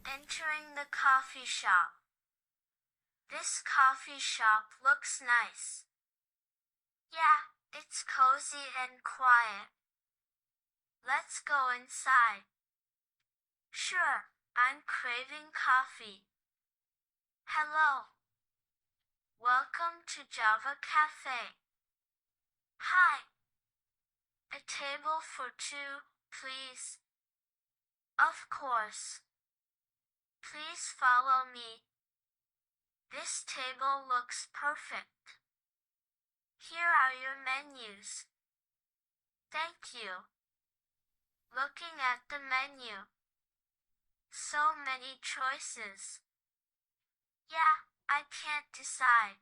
Entering the coffee shop. This coffee shop looks nice. Yeah, it's cozy and quiet. Let's go inside. Sure, I'm craving coffee. Hello. Welcome to Java Cafe. Hi. A table for two, please. Of course. Please follow me. This table looks perfect. Here are your menus. Thank you. Looking at the menu. So many choices. Yeah, I can't decide.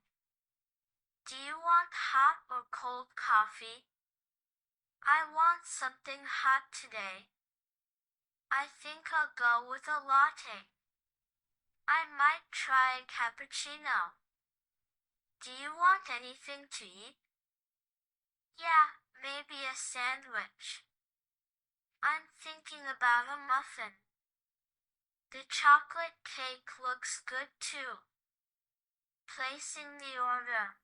Do you want hot or cold coffee? I want something hot today. I think I'll go with a latte. I might try a cappuccino. Do you want anything to eat? Yeah, maybe a sandwich. I'm thinking about a muffin. The chocolate cake looks good too. Placing the order.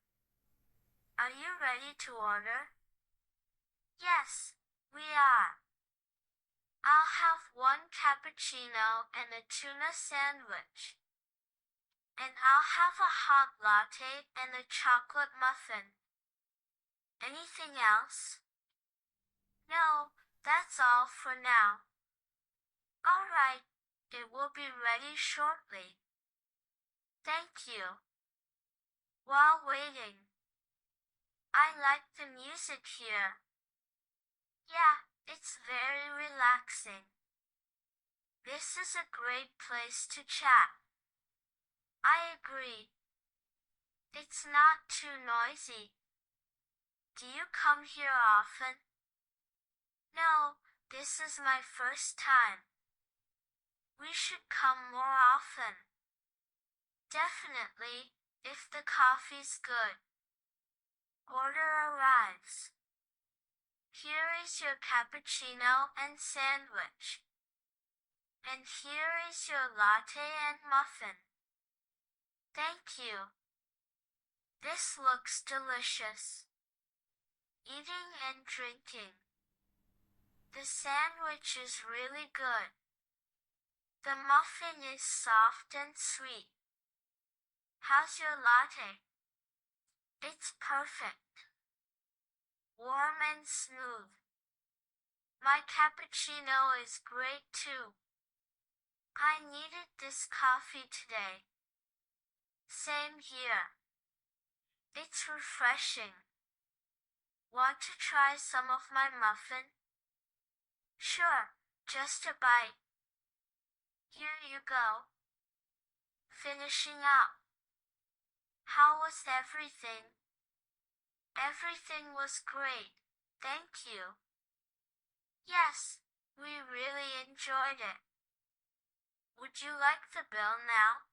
Are you ready to order? Yes, we are. I'll have one cappuccino and a tuna sandwich. And I'll have a hot latte and a chocolate muffin. Anything else? No, that's all for now. All right, it will be ready shortly. Thank you. While waiting, I like the music here. Yeah, it's very relaxing. This is a great place to chat. I agree. It's not too noisy. Do you come here often? No, this is my first time. We should come more often. Definitely, if the coffee's good. Order arrives. Here is your cappuccino and sandwich. And here is your latte and muffin. Thank you. This looks delicious. Eating and drinking. The sandwich is really good. The muffin is soft and sweet. How's your latte? It's perfect. Warm and smooth. My cappuccino is great too. I needed this coffee today. Same here. It's refreshing. Want to try some of my muffin? Sure, just a bite. Here you go. Finishing up. How was everything? Everything was great, thank you. Yes, we really enjoyed it. Would you like the bill now?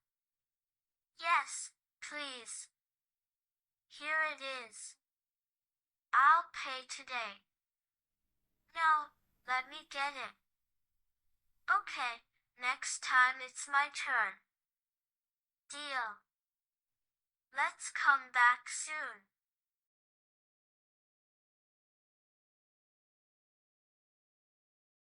Yes, please. Here it is. I'll pay today. No, let me get it. Okay, next time it's my turn. Deal. Let's come back soon.